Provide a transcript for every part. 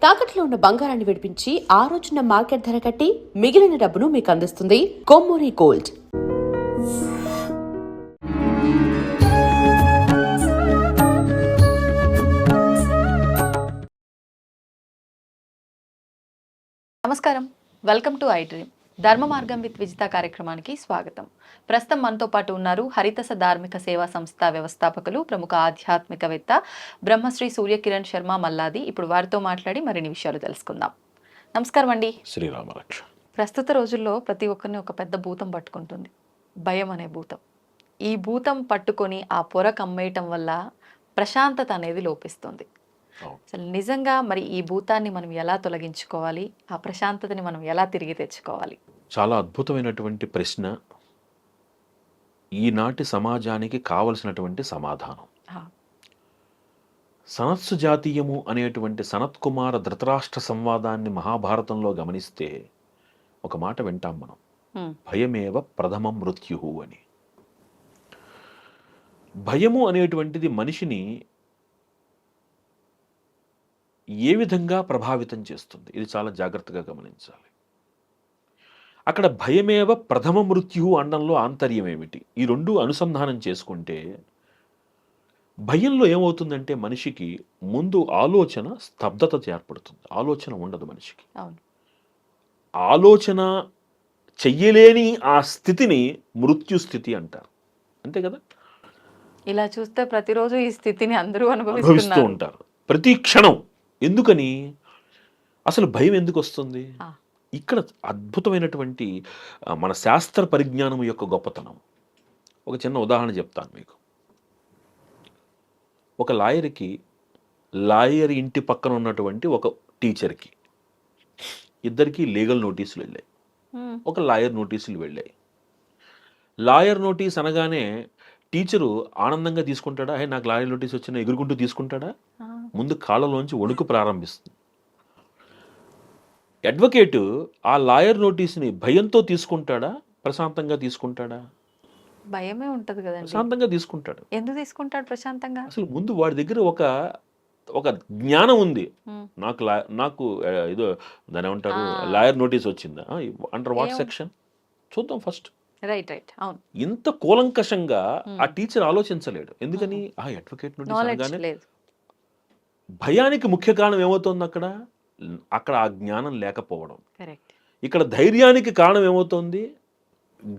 తాకట్లో ఉన్న బంగారాన్ని విడిపించి ఆ రోజున మార్కెట్ ధర కట్టి మిగిలిన డబ్బును మీకు అందిస్తుంది కొమ్మూరి గోల్డ్. నమస్కారం, వెల్కమ్ టు ఐ డ్రీమ్. ధర్మ మార్గం విత్ విజిత కార్యక్రమానికి స్వాగతం. ప్రస్తుతం మనతో పాటు ఉన్నారు హరితస ధార్మిక సేవా సంస్థ వ్యవస్థాపకులు, ప్రముఖ ఆధ్యాత్మికవేత్త బ్రహ్మశ్రీ సూర్యకిరణ్ శర్మ మల్లాది. ఇప్పుడు వారితో మాట్లాడి మరిన్ని విషయాలు తెలుసుకుందాం. నమస్కారం అండి. శ్రీరామరక్ష. ప్రస్తుత రోజుల్లో ప్రతి ఒక్కరిని ఒక పెద్ద భూతం పట్టుకుంటుంది, భయం అనే భూతం. ఈ భూతం పట్టుకొని ఆ పొర కమ్మేయటం వల్ల ప్రశాంతత అనేది లోపిస్తుంది. అసలు నిజంగా మరి ఈ భూతాన్ని మనం ఎలా తొలగించుకోవాలి, ఆ ప్రశాంతతని మనం ఎలా తిరిగి తెచ్చుకోవాలి? చాలా అద్భుతమైనటువంటి ప్రశ్న, ఈనాటి సమాజానికి కావలసినటువంటి సమాధానం. సనత్సు జాతీయము అనేటువంటి సనత్ కుమార ధృతరాష్ట్ర సంవాదాన్ని మహాభారతంలో గమనిస్తే ఒక మాట వింటాం మనం, భయమేవ ప్రథమం మృత్యు అని. భయము అనేటువంటిది మనిషిని ఏ విధంగా ప్రభావితం చేస్తుంది, ఇది చాలా జాగ్రత్తగా గమనించాలి. అక్కడ భయమేవ ప్రథమ మృత్యు అనడంలో ఆంతర్యం ఏమిటి? ఈ రెండు అనుసంధానం చేసుకుంటే భయంలో ఏమవుతుందంటే మనిషికి ముందు ఆలోచన స్తబ్దత ఏర్పడుతుంది. ఆలోచన ఉండదు మనిషికి. ఆలోచన చెయ్యలేని ఆ స్థితిని మృత్యు స్థితి అంటారు. అంతే కదా? ఇలా చూస్తే ప్రతిరోజు ఈ స్థితిని అందరూ అనుభవిస్తూ ఉంటారు ప్రతి క్షణం. ఎందుకని? అసలు భయం ఎందుకు వస్తుంది? ఇక్కడ అద్భుతమైనటువంటి మన శాస్త్ర పరిజ్ఞానం యొక్క గొప్పతనం. ఒక చిన్న ఉదాహరణ చెప్తాను మీకు. ఒక లాయర్ ఇంటి పక్కన ఉన్నటువంటి ఒక టీచర్కి, ఇద్దరికి లీగల్ నోటీసులు వెళ్ళాయి. ఒక లాయర్ నోటీసులు వెళ్ళాయి. లాయర్ నోటీస్ అనగానే టీచరు ఆనందంగా తీసుకుంటాడా? నాకు లాయర్ నోటీస్ వచ్చిన ఎగురుకుంటూ తీసుకుంటాడా? ముందు కాళ్ళలోంచి వణుకు ప్రారంభిస్తుంది. అడ్వకేటు ఆ లాయర్ నోటీస్ని భయంతో తీసుకుంటాడా, ప్రశాంతంగా తీసుకుంటాడా? భయమే ఉంటది కదా. ప్రశాంతంగా తీసుకుంటాడు. ఎందుకు తీసుకుంటాడు ప్రశాంతంగా? అసలు ముందు వాడి దగ్గర ఒక జ్ఞానం ఉంది. నాకు ఏదో దాని ఏమంటారు, లాయర్ నోటీస్ వచ్చిందా, అండర్ వాట్ సెక్షన్ చూద్దాం ఫస్ట్. రైట్ రైట్ అవును. ఇంత కూలంకషంగా ఆ టీచర్ ఆలోచించలేడు. ఎందుకని? ఆ అడ్వకేట్ నోటీస్ అనగానే భయానికి ముఖ్య కారణం ఏమవుతుంది? అక్కడ ఆ జ్ఞానం లేకపోవడం. ఇక్కడ ధైర్యానికి కారణం ఏమవుతుంది?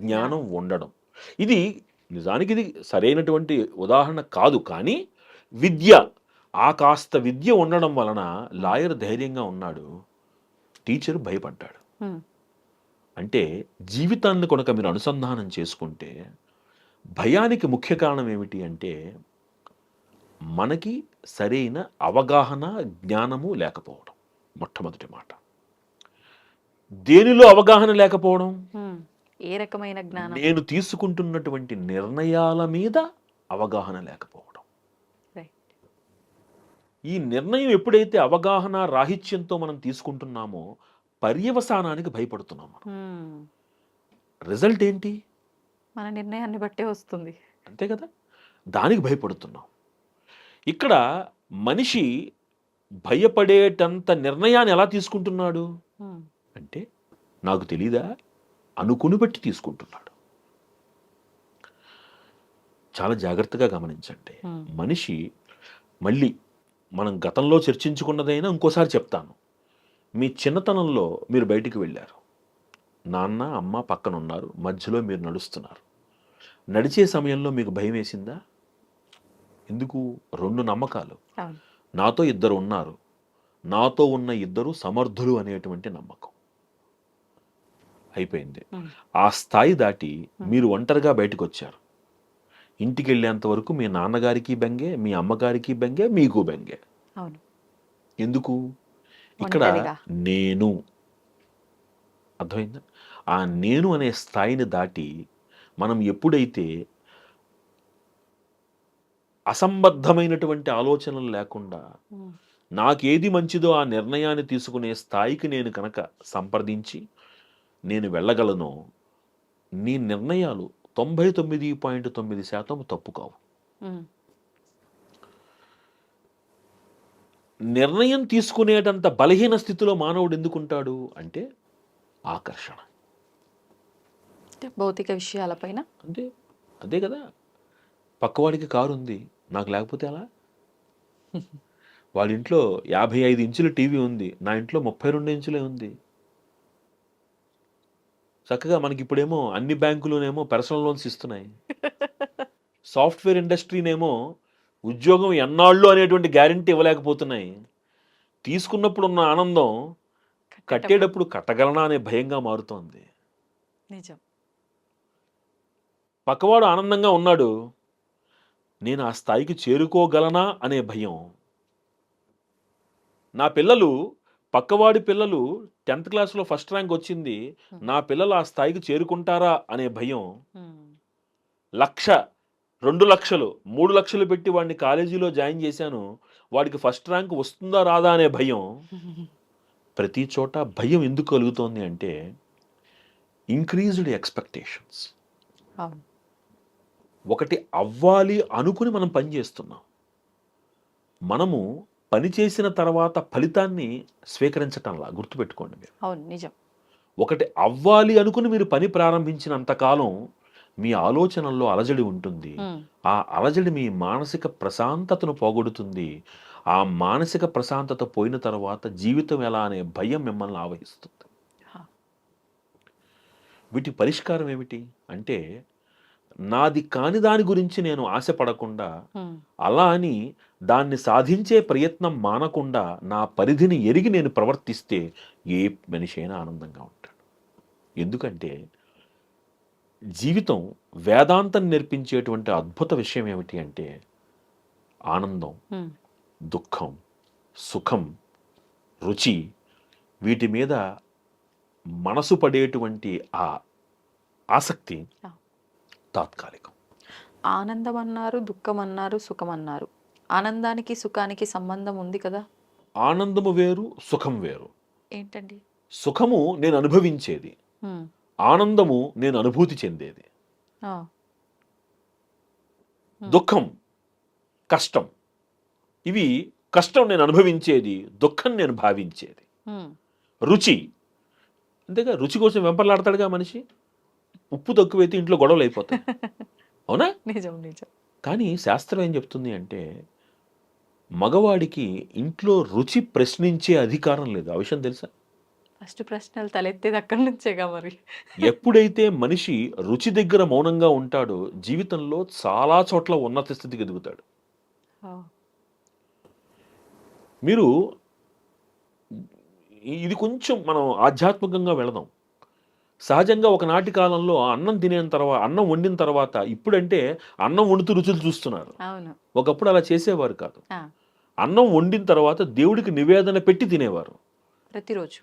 జ్ఞానం ఉండడం. ఇది నిజానికి ఇది సరైనటువంటి ఉదాహరణ కాదు, కానీ విద్య, ఆ కాస్త విద్య ఉండడం వలన లాయర్ ధైర్యంగా ఉన్నాడు, టీచర్ భయపడ్డాడు. అంటే జీవితాన్ని కనుక మీరు అనుసంధానం చేసుకుంటే భయానికి ముఖ్య కారణం ఏమిటి అంటే మనకి సరైన అవగాహన, జ్ఞానము లేకపోవడం. మొట్టమొదటి మాట. దేనిలో అవగాహన లేకపోవడం? ఏ రకమైన జ్ఞానం? నేను తీసుకుంటున్నటువంటి నిర్ణయాల మీద అవగాహన లేకపోవడం. ఈ నిర్ణయం ఎప్పుడైతే అవగాహన రాహిత్యంతో మనం తీసుకుంటున్నామో పర్యవసానానికి భయపడుతున్నాం. రిజల్ట్ ఏంటి? మన నిర్ణయాన్ని బట్టే వస్తుంది. అంతే కదా? దానికి భయపడుతున్నాం. ఇక్కడ మనిషి భయపడేటంత నిర్ణయాన్ని ఎలా తీసుకుంటున్నాడు అంటే నాకు తెలీదా అనుకుని బట్టి తీసుకుంటున్నాడు. చాలా జాగ్రత్తగా గమనించండి. మనిషి, మళ్ళీ మనం గతంలో చర్చించుకున్నదైనా ఇంకోసారి చెప్తాను. మీ చిన్నతనంలో మీరు బయటికి వెళ్ళారు, నాన్న అమ్మ పక్కన ఉన్నారు, మధ్యలో మీరు నడుస్తున్నారు. నడిచే సమయంలో మీకు భయం వేసిందా? ఎందుకు? రెండు నమ్మకాలు. నాతో ఇద్దరు ఉన్నారు, నాతో ఉన్న ఇద్దరు సమర్థులు అనేటువంటి నమ్మకం. అయిపోయింది. ఆ స్థాయి దాటి మీరు ఒంటరిగా బయటకు వచ్చారు. ఇంటికి వెళ్ళేంత వరకు మీ నాన్నగారికి బెంగే, మీ అమ్మగారికి బెంగే, మీకు బెంగే. ఎందుకు? ఇక్కడ నేను, అర్థమైందా? ఆ నేను అనే స్థాయిని దాటి మనం ఎప్పుడైతే అసంబద్ధమైనటువంటి ఆలోచనలు లేకుండా నాకేది మంచిదో ఆ నిర్ణయాన్ని తీసుకునే స్థాయికి నేను కనుక సంప్రదించి నేను వెళ్ళగలను, నీ నిర్ణయాలు 99.9% తప్పు కావు. నిర్ణయం తీసుకునేటంత బలహీన స్థితిలో మానవుడు ఎందుకుంటాడు అంటే ఆకర్షణ. అంటే భౌతిక విషయాలపైన. అంటే అదే కదా, పక్కవాడికి కారు ఉంది, నాకు లేకపోతే అలా. వాళ్ళ ఇంట్లో 55 ఇంచుల టీవీ ఉంది, నా ఇంట్లో 32 ఇంచులే ఉంది. చక్కగా మనకి ఇప్పుడేమో అన్ని బ్యాంకులునేమో పర్సనల్ లోన్స్ ఇస్తున్నాయి. సాఫ్ట్వేర్ ఇండస్ట్రీనేమో ఉద్యోగం ఎన్నాళ్ళు అనేటువంటి గ్యారంటీ ఇవ్వలేకపోతున్నాయి. తీసుకున్నప్పుడు ఉన్న ఆనందం కట్టేటప్పుడు కట్టగలనా అనే భయంగా మారుతోంది. నిజం. పక్కవాడు ఆనందంగా ఉన్నాడు, నేను ఆ స్థాయికి చేరుకోగలనా అనే భయం. నా పిల్లలు, పక్కవాడి పిల్లలు 10th క్లాస్లో ఫస్ట్ ర్యాంక్ వచ్చింది, నా పిల్లలు ఆ స్థాయికి చేరుకుంటారా అనే భయం. 1,00,000, 2,00,000, 3,00,000 పెట్టి వాడిని కాలేజీలో జాయిన్ చేశాను, వాడికి ఫస్ట్ ర్యాంక్ వస్తుందా రాదా అనే భయం. ప్రతి చోట భయం ఎందుకు కలుగుతోంది అంటే ఇంక్రీజ్డ్ ఎక్స్పెక్టేషన్స్. అవును. ఒకటి అవ్వాలి అనుకుని మనం పని చేస్తున్నాం. మనము పని చేసిన తర్వాత ఫలితాన్ని స్వీకరించటంలా, గుర్తుపెట్టుకోండి మీరు. అవును, నిజం. ఒకటి అవ్వాలి అనుకుని మీరు పని ప్రారంభించినంతకాలం మీ ఆలోచనల్లో అలజడి ఉంటుంది. ఆ అలజడి మీ మానసిక ప్రశాంతతను పోగొడుతుంది. ఆ మానసిక ప్రశాంతత పోయిన తర్వాత జీవితం ఎలా అనే భయం మిమ్మల్ని ఆవహిస్తుంది. వీటి పరిష్కారం ఏమిటి అంటే, నాది కాని దాని గురించి నేను ఆశపడకుండా, అలా అని దాన్ని సాధించే ప్రయత్నం మానకుండా నా పరిధిని ఎరిగి నేను ప్రవర్తిస్తే ఏ మనిషి అయినా ఆనందంగా ఉంటాడు. ఎందుకంటే జీవితం వేదాంతం నేర్పించేటువంటి అద్భుత విషయం ఏమిటి అంటే, ఆనందం, దుఃఖం, సుఖం, రుచి, వీటి మీద మనసు పడేటువంటి ఆ ఆసక్తి తాత్కాలికం. ఆనందం అన్నారు, దుఃఖం అన్నారు, సుఖం అన్నారు. ఆనందానికి సుఖానికి సంబంధం ఉంది కదా? ఆనందము వేరు, సుఖం వేరు. ఏంటండి? సుఖము నేను అనుభవించేది, ఆనందము నేను అనుభూతి చెందేది. దుఃఖం, కష్టం, ఇవి కష్టం నేను అనుభవించేది, దుఃఖం నేను భావించేది. రుచి, అంతేగా, రుచి కోసం వెంపర్లాడతాడుగా మనిషి. ఉప్పు తక్కువైతే ఇంట్లో గొడవలు అయిపోతాయి, అవునా? నిజం, నిజం. కానీ శాస్త్రం ఏం చెప్తుంది అంటే, మగవాడికి ఇంట్లో రుచి ప్రశ్నించే అధికారం లేదు. ఆ విషయం తెలుసా? ఫస్ట్ ప్రశ్నలు తలెత్తేది అక్కడి నుంచేగా మరి. ఎప్పుడైతే మనిషి రుచి దగ్గర మౌనంగా ఉంటాడో జీవితంలో చాలా చోట్ల ఉన్నత స్థితికి ఎదుగుతాడు. మీరు ఇది కొంచెం మనం ఆధ్యాత్మికంగా వెళదాం. సహజంగా ఒకనాటి కాలంలో అన్నం వండిన తర్వాత, ఇప్పుడంటే అన్నం వండుతూ రుచులు చూస్తున్నారు. ఒకప్పుడు అలా చేసేవారు కాదు. అన్నం వండిన తర్వాత దేవుడికి నివేదన పెట్టి తినేవారు ప్రతిరోజు.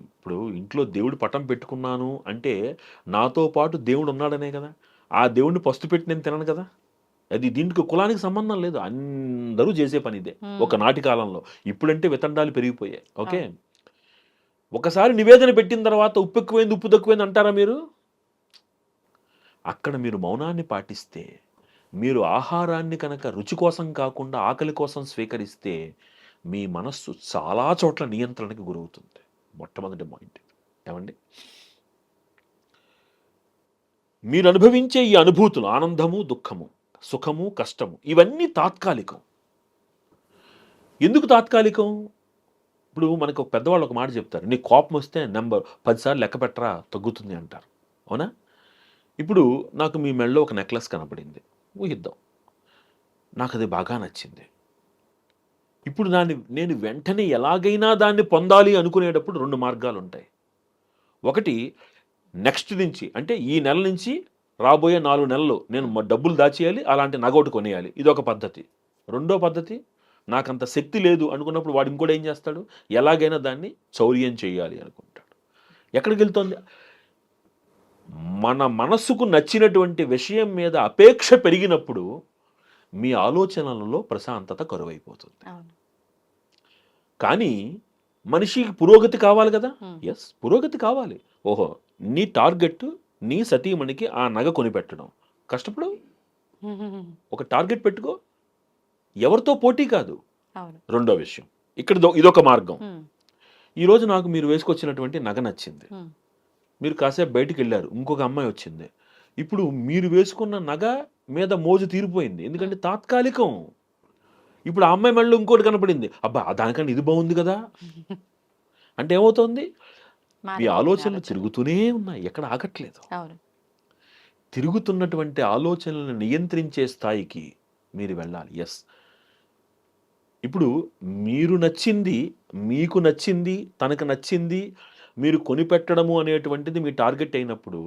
ఇప్పుడు ఇంట్లో దేవుడి పటం పెట్టుకున్నాను అంటే నాతో పాటు దేవుడు ఉన్నాడనే కదా. ఆ దేవుడిని పస్తు పెట్టి నేను తినను కదా. అది దీనికి కులానికి సంబంధం లేదు, అందరూ చేసే పని ఇదే ఒకనాటి కాలంలో. ఇప్పుడంటే వితండాలు పెరిగిపోయాయి. ఓకే, ఒకసారి నివేదన పెట్టిన తర్వాత ఉప్పు ఎక్కువైంది, ఉప్పు తక్కువైంది అంటారా మీరు? అక్కడ మీరు మౌనాన్ని పాటిస్తే, మీరు ఆహారాన్ని కనుక రుచి కోసం కాకుండా ఆకలి కోసం స్వీకరిస్తే, మీ మనస్సు చాలా చోట్ల నియంత్రణకి గురవుతుంది. మొట్టమొదటి పాయింట్ ఏమండి, మీరు అనుభవించే ఈ అనుభూతులు, ఆనందము, దుఃఖము, సుఖము, కష్టము, ఇవన్నీ తాత్కాలికం. ఎందుకు తాత్కాలికం? ఇప్పుడు మనకు ఒక పెద్దవాళ్ళు ఒక మాట చెప్తారు, నీ కోపం వస్తే 10 సార్లు లెక్క పెట్టరా తగ్గుతుంది అంటారు, అవునా? ఇప్పుడు నాకు మీ మెడలో ఒక నెక్లెస్ కనపడింది, ఊహిద్దాం, నాకు అది బాగా నచ్చింది. ఇప్పుడు నేను వెంటనే ఎలాగైనా దాన్ని పొందాలి అనుకునేటప్పుడు 2 మార్గాలు ఉంటాయి. ఒకటి, నెక్స్ట్ నుంచి, అంటే ఈ నెల నుంచి రాబోయే 4 నెలలు నేను డబ్బులు దాచేయాలి, అలాంటి నగోటు కొనేయాలి, ఇది ఒక పద్ధతి. రెండో పద్ధతి, నాకంత శక్తి లేదు అనుకున్నప్పుడు వాడు ఇంకోటి ఏం చేస్తాడు, ఎలాగైనా దాన్ని చౌర్యం చేయాలి అనుకుంటాడు. ఎక్కడికి వెళ్తుంది? మన మనస్సుకు నచ్చినటువంటి విషయం మీద అపేక్ష పెరిగినప్పుడు మీ ఆలోచనలలో ప్రశాంతత కరువైపోతుంది. కానీ మనిషికి పురోగతి కావాలి కదా. ఎస్, పురోగతి కావాలి. ఓహో, నీ టార్గెట్ నీ సతీమణికి ఆ నగ కొనిపెట్టడం. కష్టపడు, ఒక టార్గెట్ పెట్టుకో. ఎవరితో పోటీ కాదు, అవును. రెండో విషయం ఇక్కడ ఇదొక మార్గం. ఉమ్, ఈరోజు నాకు మీరు వేసుకొచ్చినటువంటి నగ నచ్చింది, ఉమ్, మీరు కాసేపు బయటికి వెళ్ళారు, ఇంకొక అమ్మాయి వచ్చింది. ఇప్పుడు మీరు వేసుకున్న నగ మీద మోజు తీరిపోయింది, ఎందుకంటే తాత్కాలికం. ఇప్పుడు ఆ అమ్మాయి మళ్ళీ ఇంకోటి కనపడింది, అబ్బా దానికంటే ఇది బాగుంది కదా. అంటే ఏమవుతుంది, మీ మారిపోతుంది ఆలోచనలు ఆలోచన. తిరుగుతూనే ఉన్నాయి, ఎక్కడ ఆగట్లేదు. అవును. తిరుగుతున్నటువంటి ఆలోచనలను నియంత్రించే స్థాయికి మీరు వెళ్ళాలి. ఎస్, ఇప్పుడు మీరు నచ్చింది, మీకు నచ్చింది, తనకు నచ్చింది మీరు కొనిపెట్టడము అనేటువంటిది మీ టార్గెట్ అయినప్పుడు,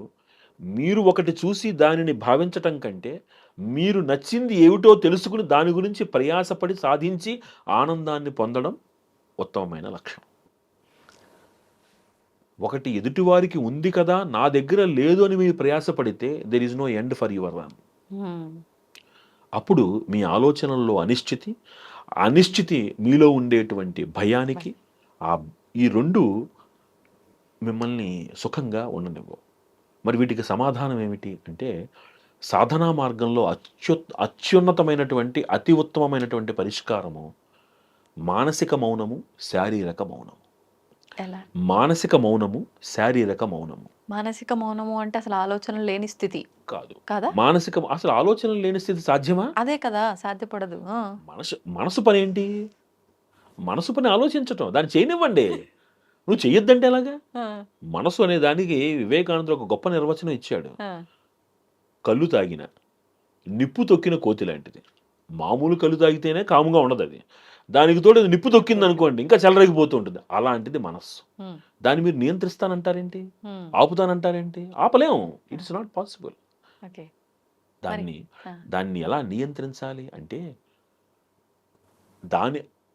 మీరు ఒకటి చూసి దానిని భావించటం కంటే మీరు నచ్చింది ఏమిటో తెలుసుకుని దాని గురించి ప్రయాసపడి సాధించి ఆనందాన్ని పొందడం ఉత్తమమైన లక్ష్యం. ఒకటి ఎదుటివారికి ఉంది కదా నా దగ్గర లేదు అని మీరు ప్రయాసపడితే there is no end for your run. Um, అప్పుడు మీ ఆలోచనల్లో అనిశ్చితి మీలో ఉండేటువంటి భయానికి ఈ రెండు మిమ్మల్ని సుఖంగా ఉండనివ్వవు. మరి వీటికి సమాధానం ఏమిటి అంటే, సాధనా మార్గంలో అత్యున్నతమైనటువంటి అతి ఉత్తమమైనటువంటి పరిష్కారము మానసిక మౌనము, శారీరక మౌనము. ఎలా? మానసిక మౌనము, శారీరక మౌనము. మానసిక మౌనము అంటే అసలు ఆలోచన లేని స్థితి కాదు, కదా? అసలు ఆలోచనలు లేని స్థితి సాధ్యమా? అదే కదా, సాధ్యపడదు. మనసు పని ఏంటి? మనసు పని ఆలోచించటం, దాన్ని చేయనివ్వండి. నువ్వు చెయ్యొద్దంటే ఎలాగా? మనసు అనే దానికి వివేకానందుడు ఒక గొప్ప నిర్వచనం ఇచ్చాడు. కళ్ళు తాగిన నిప్పు తొక్కిన కోతి లాంటిది. మామూలు కళ్ళు తాగితేనే కాముగా ఉండదు అది, దానికి తోడు అది నిప్పు తొక్కింది అనుకోండి ఇంకా చెలరగిపోతూ ఉంటుంది. అలాంటిది మనస్సు. దాన్ని మీరు నియంత్రిస్తానంటారేంటి, ఆపుతానంటారేంటి? ఆపలేము, ఇట్స్ నాట్ పాసిబుల్. దాన్ని ఎలా నియంత్రించాలి అంటే,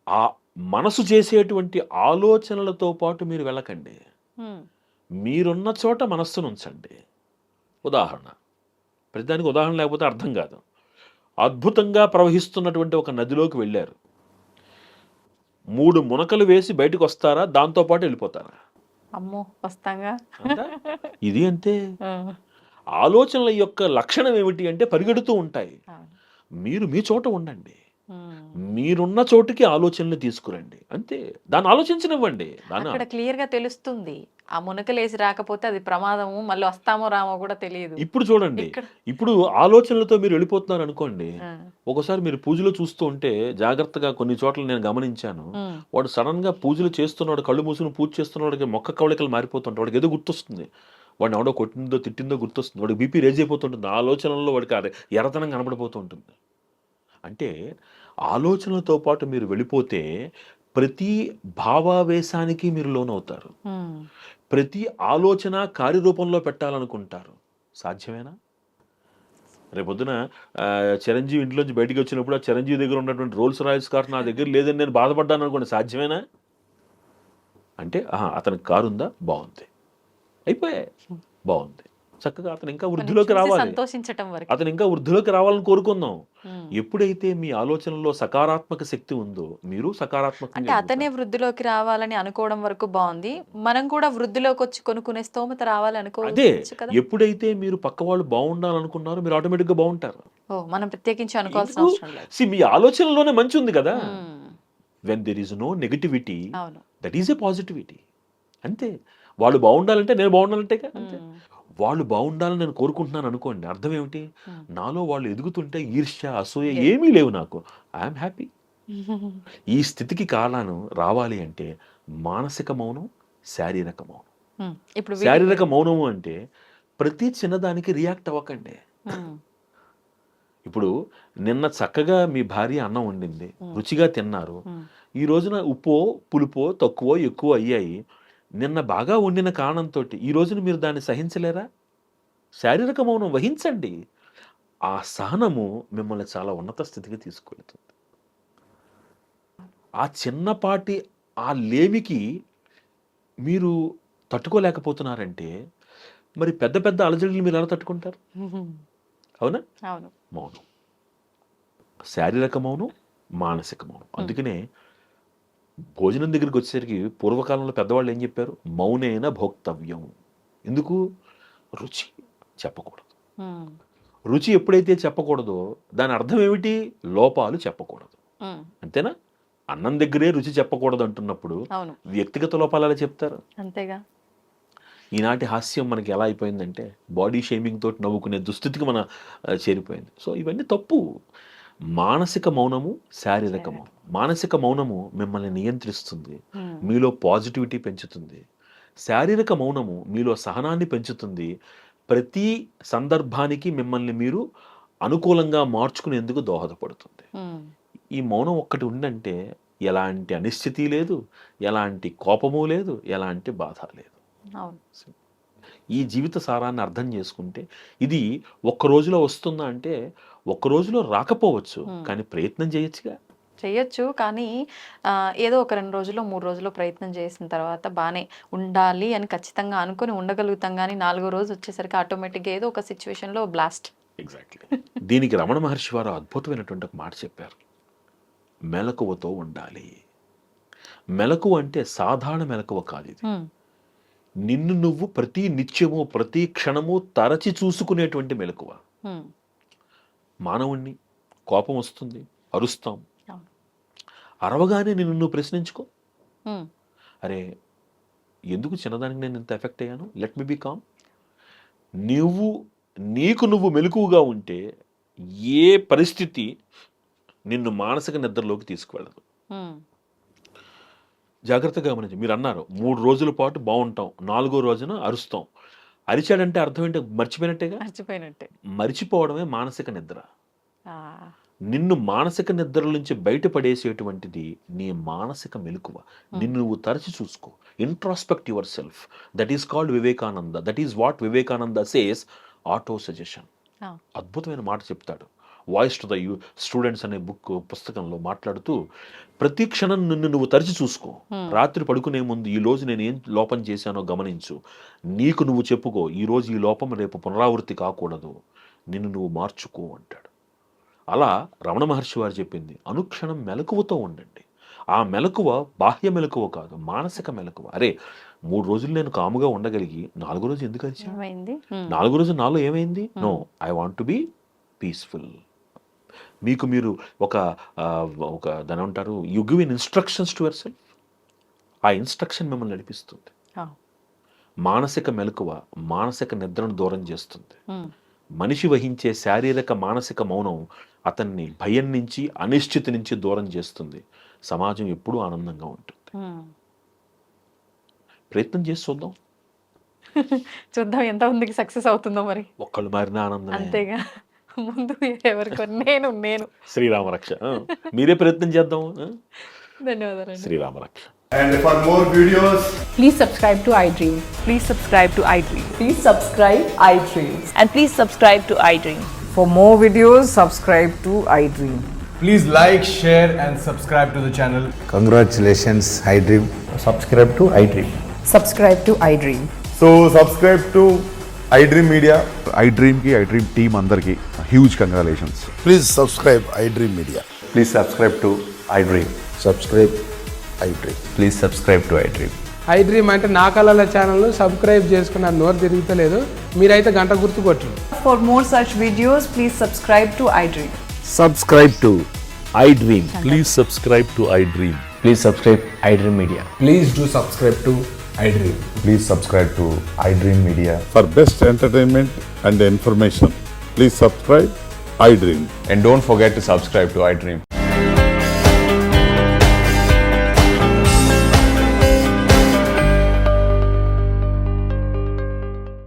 ఆ మనసు చేసేటువంటి ఆలోచనలతో పాటు మీరు వెళ్ళకండి, మీరున్న చోట మనస్సును ఉంచండి. ఉదాహరణ, ప్రతిదానికి ఉదాహరణ లేకపోతే అర్థం కాదు. అద్భుతంగా ప్రవహిస్తున్నటువంటి ఒక నదిలోకి వెళ్ళారు, 3 మునకలు వేసి బయటకు వస్తారా, దాంతోపాటు వెళ్ళిపోతారా? అమ్మో, వస్తాంగా. ఇది అంతే. ఆలోచనల యొక్క లక్షణం ఏమిటి అంటే పరిగెడుతూ ఉంటాయి. మీరు మీ చోట ఉండండి, మీరున్న చోటుకి ఆలోచనలు తీసుకురండి, అంతే. దాన్ని ఆలోచించనివ్వండి. అక్కడ క్లియర్ గా తెలుస్తుంది, ఆ మునకలేసి రాకపోతే అది ప్రమాదము, మళ్ళీ వస్తామో రామో కూడా తెలియదు. ఇప్పుడు చూడండి, ఇప్పుడు ఆలోచనలతో మీరు వెళ్ళిపోతున్నారు అనుకోండి, ఒకసారి మీరు పూజలు చూస్తూ ఉంటే జాగ్రత్తగా కొన్ని చోట్ల నేను గమనించాను, వాడు సడన్ గా పూజలు చేస్తున్నాడు, కళ్ళు మూసుకుని పూజ చేస్తున్నాడు, మొక్క కవళికలు మారిపోతుంటాడు, వాడికి ఏదో గుర్తొస్తుంది, వాడిని ఎవడో కొట్టిందో తిట్టిందో గుర్తొస్తుంది, వాడికి బీపీ రేజ్ అయిపోతుంటుంది, ఆలోచనల్లో వాడికి ఎర్రతనం కనబడిపోతూ ఉంటుంది. అంటే ఆలోచనలతో పాటు మీరు వెళ్ళిపోతే ప్రతి భావావేశానికి మీరు లోనవుతారు, ప్రతి ఆలోచన కార్యరూపంలో పెట్టాలనుకుంటారు. సాధ్యమేనా? రేపొద్దున చిరంజీవి ఇంట్లోంచి బయటికి వచ్చినప్పుడు ఆ చిరంజీవి దగ్గర ఉన్నటువంటి రోల్స్ రాయల్స్ కార్ నా దగ్గర లేదని నేను బాధపడ్డాను అనుకోండి, సాధ్యమేనా? అంటే అతనికి కారు ఉందా, బాగుంది, అయిపోయా, బాగుంది, చక్కగా అతను ఇంకా వృద్ధిలోకి రావాలి, సంతోషించటం వరకు అతను ఇంకా వృద్ధిలోకి రావాలని కోరుకుందాం. ఎప్పుడైతే మీ ఆలోచనలో సకారాత్మక శక్తి ఉందో మీరు సకారాత్మక, అంటే అతనే వృద్ధిలోకి రావాలని అనుకోవడం వరకు బాగుంది, మనం కూడా వృద్ధిలోకి వచ్చి కొనుక్కునే స్తోమత రావాలి అదే. కదా. ఎప్పుడైతే మీరు పక్క వాళ్ళు బాగుండాలనుకున్నారో మీరు ఆటోమేటిక్ గా బాగుంటారు. మనం ప్రత్యేకించి అనుకోవాల్సిన అవసరం లేదు. మీ ఆలోచనలోనే మంచి ఉంది కదా. When there is no negativity, that is a positivity. అంతే. వాళ్ళు బాగుండాలంటే నేను బాగుండాలంటే అంతే. వాళ్ళు బాగుండాలని నేను కోరుకుంటున్నాను అనుకోండి, అర్థం ఏమిటి? నాలో వాళ్ళు ఎదుగుతుంటే ఈర్ష్య, అసూయ ఏమీ లేవు, నాకు ఐఎమ్ హ్యాపీ. ఈ స్థితికి కాలాను రావాలి అంటే మానసిక మౌనం, శారీరక మౌనం. శారీరక మౌనము అంటే ప్రతి చిన్నదానికి రియాక్ట్ అవ్వకండి. ఇప్పుడు నిన్న చక్కగా మీ భార్య అన్నం వండింది, రుచిగా తిన్నారు, ఈ రోజున ఉప్పో పులుపో తక్కువ ఎక్కువ అయ్యాయి, నిన్న బాగా వండిన కారణంతో ఈ రోజున మీరు దాన్ని సహించలేరా? శారీరక మౌనం వహించండి. ఆ సహనము మిమ్మల్ని చాలా ఉన్నత స్థితికి తీసుకెళ్తుంది. ఆ చిన్నపాటి ఆ లేమికి మీరు తట్టుకోలేకపోతున్నారంటే మరి పెద్ద పెద్ద అలజడులు మీరు ఎలా తట్టుకుంటారు? అవునా? మౌనం, శారీరక మౌనం, మానసిక మౌనం. అందుకనే భోజనం దగ్గరికి వచ్చేసరికి పూర్వకాలంలో పెద్దవాళ్ళు ఏం చెప్పారు? మౌనేన భోక్తవ్యం. ఎందుకు? రుచి చెప్పకూడదు. రుచి ఎప్పుడైతే చెప్పకూడదో దాని అర్థం ఏమిటి? లోపాలు చెప్పకూడదు, అంతేనా? అన్నం దగ్గరే రుచి చెప్పకూడదు అంటున్నప్పుడు అవును, వ్యక్తిగత లోపాలు ఎలా చెప్తారు? అంతేగా. ఈనాటి హాస్యం మనకి ఎలా అయిపోయిందంటే బాడీ షేమింగ్ తోటి నవ్వుకునే దుస్థితికి మన చేరిపోయింది. సో ఇవన్నీ తప్పు. మానసిక మౌనము, శారీరక మౌనం. మానసిక మౌనము మిమ్మల్ని నియంత్రిస్తుంది, మీలో పాజిటివిటీ పెంచుతుంది. శారీరక మౌనము మీలో సహనాన్ని పెంచుతుంది. ప్రతి సందర్భానికి మిమ్మల్ని మీరు అనుకూలంగా మార్చుకునేందుకు దోహదపడుతుంది. ఈ మౌనం ఒక్కటి ఉందంటే ఎలాంటి అనిశ్చితి లేదు, ఎలాంటి కోపము లేదు, ఎలాంటి బాధ లేదు. అవును, ఈ జీవిత సారాన్ని అర్థం చేసుకుంటే ఇది ఒక్క రోజులో వస్తుందా అంటే ఒక్క రోజులో రాకపోవచ్చు, కానీ ప్రయత్నం చేయొచ్చుగా. చెయ్యొచ్చు, కానీ ఏదో ఒక 2 రోజుల్లో 3 రోజుల్లో ప్రయత్నం చేసిన తర్వాత బాగానే ఉండాలి అని ఖచ్చితంగా అనుకుని ఉండగలుగుతాం. కానీ 4వ రోజు వచ్చేసరికి ఆటోమేటిక్గా ఏదో ఒక సిచ్యువేషన్లో బ్లాస్ట్. ఎగ్జాక్ట్లీ. దీనికి రమణ మహర్షి వారు అద్భుతమైనటువంటి ఒక మాట చెప్పారు, మెలకువతో ఉండాలి. మెలకువ అంటే సాధారణ మెలకువ కాదు ఇది. నిన్ను నువ్వు ప్రతి నిత్యము ప్రతి క్షణము తరచి చూసుకునేటువంటి మెలకువ. మానవుణ్ణి కోపం వస్తుంది, అరుస్తాం. అరవగానే నిన్ను నువ్వు ప్రశ్నించుకో, అరే ఎందుకు చిన్నదానికి నేను ఇంత ఎఫెక్ట్ అయ్యాను, లెట్ మీ బీ కామ్. నీకు నువ్వు మెలకువగా ఉంటే ఏ పరిస్థితి నిన్ను మానసిక నిద్రలోకి తీసుకువెళ్ళదు. జాగ్రత్తగా గమనించి, మీరు అన్నారు 3 రోజుల పాటు బాగుంటాం, 4వ రోజున అరుస్తాం. అరిచాడంటే అర్థం ఏంటి? మర్చిపోయినట్టేగా. మర్చిపోవడమే మానసిక నిద్ర. నిన్ను మానసిక నిద్ర నుంచి బయటపడేసేటువంటిది నీ మానసిక మెలకువ. నిన్ను నువ్వు తరచి చూసుకో, introspect your self. That is called Vivekananda. That is what Vivekananda says auto suggestion. అద్భుతమైన మాట చెప్తాడు వాయిస్ టు ద స్టూడెంట్స్ అనే పుస్తకంలో మాట్లాడుతూ, ప్రతి క్షణం నిన్ను నువ్వు తరచి చూసుకో. రాత్రి పడుకునే ముందు ఈ రోజు నేను ఏం లోపం చేశానో గమనించు. నీకు నువ్వు చెప్పుకో, ఈ రోజు ఈ లోపం రేపు పునరావృత్తి కాకూడదు, నిన్ను నువ్వు మార్చుకో అంటాడు. అలా రమణ మహర్షి వారు చెప్పింది, అనుక్షణం మెలకువతో ఉండండి. ఆ మెలకువ బాహ్య మెలకువ కాదు, మానసిక మెలకువ. అరే 3 రోజులు నేను కాముగా ఉండగలిగి 4వ రోజు ఎందుకు అరిచా? 4వ రోజు నాలో ఏమైంది? No, I want to be peaceful. మీకు మీరు ఒక దాని అంటారు, you give in instructions to yourself. ఆ ఇన్స్ట్రక్షన్ మిమ్మల్ని నడిపిస్తుంది. మానసిక మెలకువ మానసిక నిద్రను దూరం చేస్తుంది. మనిషి వహించే శారీరక మానసిక మౌనం అతన్ని భయం నుంచి, అనిశ్చితి నుంచి దూరం చేస్తుంది. సమాజం ఎప్పుడూ ఆనందంగా ఉంటుంది. ప్రయత్నం చేసి చూద్దాం ఎంత సక్సెస్ అవుతుందో. మరి ఒక్కళ్ళు మారిన ఆనందం అంతేగా. ముందు ఎవరికో నేను శ్రీరామరక్ష. మీరే ప్రయత్నం చేద్దాం. ధన్యవాదాలు. శ్రీరామరక్ష. And for more videos, Please subscribe to iDream. Please subscribe to iDream. Please subscribe iDream. And please subscribe to iDream. For more videos, subscribe to iDream. please like, share and subscribe to the channel. Congratulations, iDream. Subscribe to iDream. Subscribe to iDream. So subscribe to iDream Media. iDream ki iDream team andarki huge congratulations. Please subscribe iDream Media. Please subscribe to iDream. Subscribe iDream. Please subscribe to iDream. iDream అంటే నా కళల channel subscribe చేసుకున్న నోరు తిరుగుతలేదు, మీరైతే గంట గుర్తు కొట్టండి. For more such videos, please subscribe to iDream. Subscribe to iDream. Please subscribe to iDream. Please subscribe iDream Media. Please do subscribe to iDream. Please subscribe to iDream Media. For best entertainment and information, please subscribe iDream. And don't forget to subscribe to iDream.